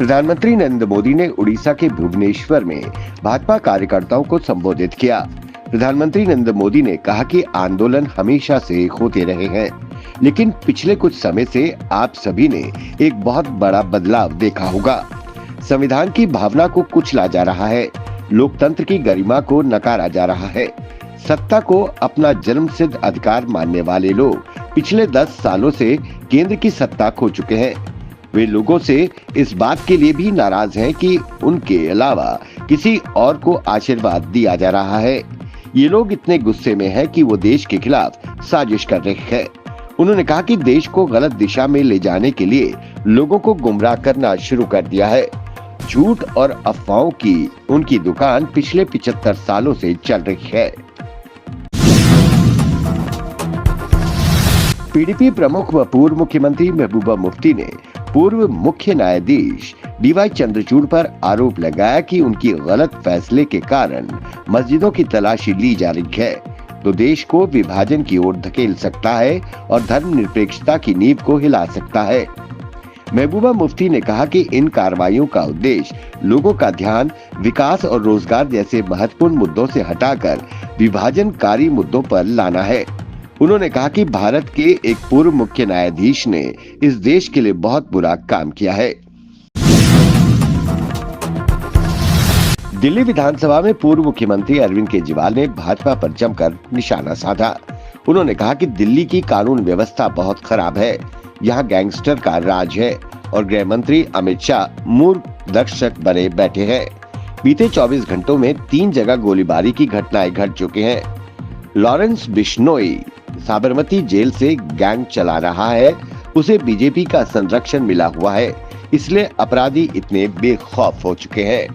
प्रधानमंत्री नरेंद्र मोदी ने उड़ीसा के भुवनेश्वर में भाजपा कार्यकर्ताओं को संबोधित किया। प्रधानमंत्री नरेंद्र मोदी ने कहा कि आंदोलन हमेशा से होते रहे हैं, लेकिन पिछले कुछ समय से आप सभी ने एक बहुत बड़ा बदलाव देखा होगा। संविधान की भावना को कुचला जा रहा है, लोकतंत्र की गरिमा को नकारा जा रहा है। सत्ता को अपना जन्मसिद्ध अधिकार मानने वाले लोग पिछले 10 सालों से केंद्र की सत्ता खो चुके हैं। वे लोगों से इस बात के लिए भी नाराज हैं कि उनके अलावा किसी और को आशीर्वाद दिया जा रहा है। ये लोग इतने गुस्से में हैं कि वो देश के खिलाफ साजिश कर रहे हैं। उन्होंने कहा कि देश को गलत दिशा में ले जाने के लिए लोगों को गुमराह करना शुरू कर दिया है। झूठ और अफवाहों की उनकी दुकान पिछले 75 सालों से चल रही है। पीडीपी प्रमुख व पूर्व मुख्यमंत्री महबूबा मुफ्ती ने पूर्व मुख्य न्यायाधीश डीवाई चंद्रचूड़ पर आरोप लगाया कि उनकी गलत फैसले के कारण मस्जिदों की तलाशी ली जा रही है तो देश को विभाजन की ओर धकेल सकता है और धर्मनिरपेक्षता की नींव को हिला सकता है। महबूबा मुफ्ती ने कहा कि इन कार्रवाइयों का उद्देश्य लोगों का ध्यान विकास और रोजगार जैसे महत्वपूर्ण मुद्दों से हटाकर विभाजनकारी मुद्दों पर लाना है। उन्होंने कहा कि भारत के एक पूर्व मुख्य न्यायाधीश ने इस देश के लिए बहुत बुरा काम किया है। दिल्ली विधानसभा में पूर्व मुख्यमंत्री अरविंद केजरीवाल ने भाजपा पर जमकर निशाना साधा। उन्होंने कहा कि दिल्ली की कानून व्यवस्था बहुत खराब है, यहाँ गैंगस्टर का राज है और गृह मंत्री अमित शाह मूर्ख दर्शक बने बैठे हैं। बीते 24 घंटों में 3 जगह गोलीबारी की घटनाएं घट चुकी हैं। लॉरेंस बिश्नोई साबरमती जेल से गैंग चला रहा है, उसे बीजेपी का संरक्षण मिला हुआ है, इसलिए अपराधी इतने बेखौफ हो चुके हैं।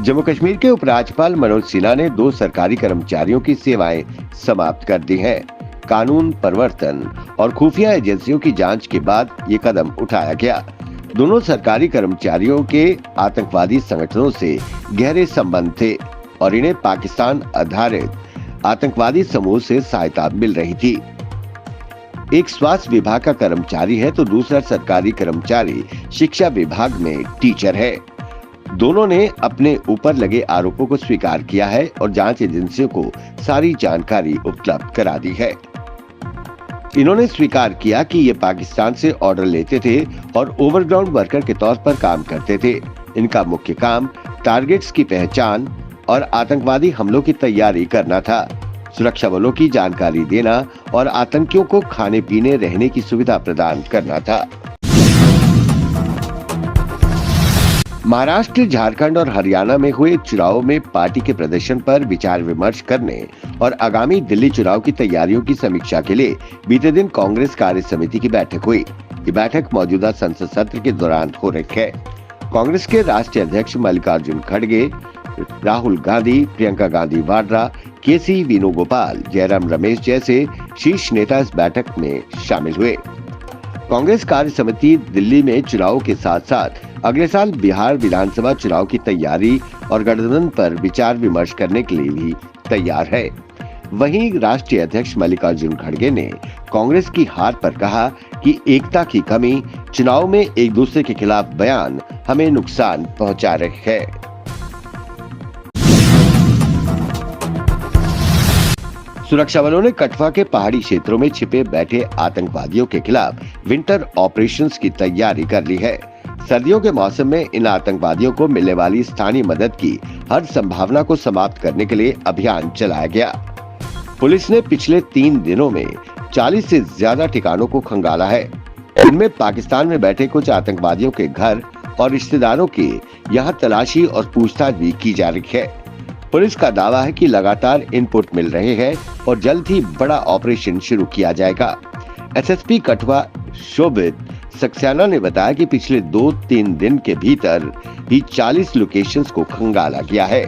जम्मू कश्मीर के उपराज्यपाल मनोज सिन्हा ने 2 सरकारी कर्मचारियों की सेवाएं समाप्त कर दी हैं। कानून प्रवर्तन और खुफिया एजेंसियों की जांच के बाद ये कदम उठाया गया। दोनों सरकारी कर्मचारियों के आतंकवादी संगठनों से गहरे संबंध थे और इन्हें पाकिस्तान आधारित आतंकवादी समूह से सहायता मिल रही थी। एक स्वास्थ्य विभाग का कर्मचारी है तो दूसरा सरकारी कर्मचारी शिक्षा विभाग में टीचर है। दोनों ने अपने ऊपर लगे आरोपों को स्वीकार किया है और जांच एजेंसियों को सारी जानकारी उपलब्ध करा दी है। इन्होंने स्वीकार किया कि ये पाकिस्तान से ऑर्डर लेते थे और ओवरग्राउंड वर्कर के तौर पर काम करते थे। इनका मुख्य काम टारगेट्स की पहचान और आतंकवादी हमलों की तैयारी करना था, सुरक्षा बलों की जानकारी देना और आतंकियों को खाने पीने रहने की सुविधा प्रदान करना था। महाराष्ट्र, झारखंड और हरियाणा में हुए चुनाव में पार्टी के प्रदर्शन पर विचार विमर्श करने और आगामी दिल्ली चुनाव की तैयारियों की समीक्षा के लिए बीते दिन कांग्रेस कार्य समिति की बैठक हुई। ये बैठक मौजूदा संसद सत्र के दौरान हो रही है। कांग्रेस के राष्ट्रीय अध्यक्ष मल्लिकार्जुन खड़गे, राहुल गांधी, प्रियंका गांधी वाड्रा, केसी वेणुगोपाल, जयराम रमेश जैसे शीर्ष नेता इस बैठक में शामिल हुए। कांग्रेस कार्य समिति दिल्ली में चुनाव के साथ साथ अगले साल बिहार विधानसभा चुनाव की तैयारी और गठबंधन पर विचार विमर्श करने के लिए भी तैयार है। वहीं राष्ट्रीय अध्यक्ष मल्लिकार्जुन खड़गे ने कांग्रेस की हार पर कहा कि एकता की कमी, चुनाव में एक दूसरे के खिलाफ बयान हमें नुकसान पहुंचा रहे हैं। सुरक्षा बलों ने कठवा के पहाड़ी क्षेत्रों में छिपे बैठे आतंकवादियों के खिलाफ विंटर ऑपरेशंस की तैयारी कर ली है। सर्दियों के मौसम में इन आतंकवादियों को मिलने वाली स्थानीय मदद की हर संभावना को समाप्त करने के लिए अभियान चलाया गया। पुलिस ने पिछले 3 दिनों में 40 से ज्यादा ठिकानों को खंगाला है। इनमें पाकिस्तान में बैठे कुछ आतंकवादियों के घर और रिश्तेदारों की यहाँ तलाशी और पूछताछ भी की जा रही है। पुलिस का दावा है कि लगातार इनपुट मिल रहे हैं और जल्द ही बड़ा ऑपरेशन शुरू किया जाएगा। एसएसपी कठवा शोभित सक्सेना ने बताया कि पिछले 2-3 दिन के भीतर ही 40 लोकेशंस को खंगाला गया है।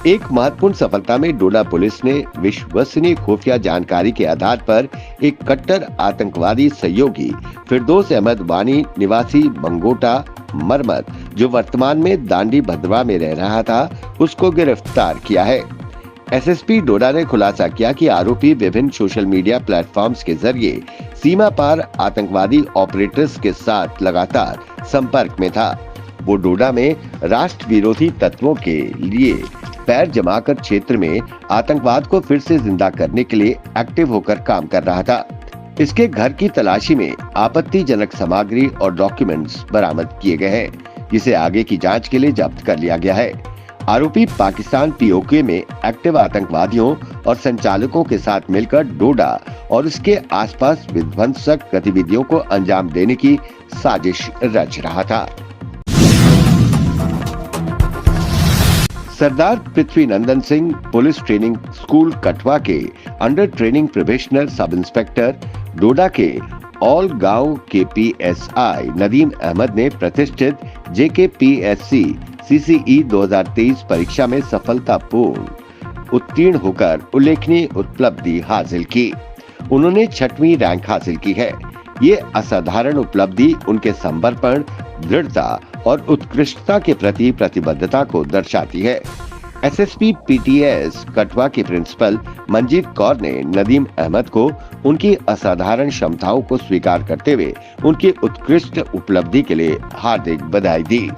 एक महत्वपूर्ण सफलता में डोडा पुलिस ने विश्वसनीय खुफिया जानकारी के आधार पर एक कट्टर आतंकवादी सहयोगी फिरदौस अहमद वानी निवासी मंगोटा मरमत, जो वर्तमान में दांडी भद्रवा में रह रहा था, उसको गिरफ्तार किया है। एसएसपी डोडा ने खुलासा किया कि आरोपी विभिन्न सोशल मीडिया प्लेटफॉर्म्स के जरिए सीमा पार आतंकवादी ऑपरेटर्स के साथ लगातार संपर्क में था। वो डोडा में राष्ट्र विरोधी तत्वों के लिए पैर जमाकर क्षेत्र में आतंकवाद को फिर से जिंदा करने के लिए एक्टिव होकर काम कर रहा था। इसके घर की तलाशी में आपत्तिजनक सामग्री और डॉक्यूमेंट्स बरामद किए गए हैं, जिसे आगे की जांच के लिए जब्त कर लिया गया है। आरोपी पाकिस्तान पीओके में एक्टिव आतंकवादियों और संचालकों के साथ मिलकर डोडा और उसके आसपास विध्वंसक गतिविधियों को अंजाम देने की साजिश रच रहा था। Sardar Prithvi Nandan Singh police training school Kathua के under training probationer sub inspector Doda के ऑल गांव के पीएसआई नदीम अहमद ने प्रतिष्ठित जेकेपीएससी सीसीई 2023 परीक्षा में सफलतापूर्ण उत्तीर्ण होकर उल्लेखनीय उपलब्धि हासिल की। उन्होंने 6वीं रैंक हासिल की है। ये असाधारण उपलब्धि उनके समर्पण, दृढ़ता और उत्कृष्टता के प्रति प्रतिबद्धता को दर्शाती है। एसएसपी पीटीएस कठवा के प्रिंसिपल मंजीत कौर ने नदीम अहमद को उनकी असाधारण क्षमताओं को स्वीकार करते हुए उनकी उत्कृष्ट उपलब्धि के लिए हार्दिक बधाई दी।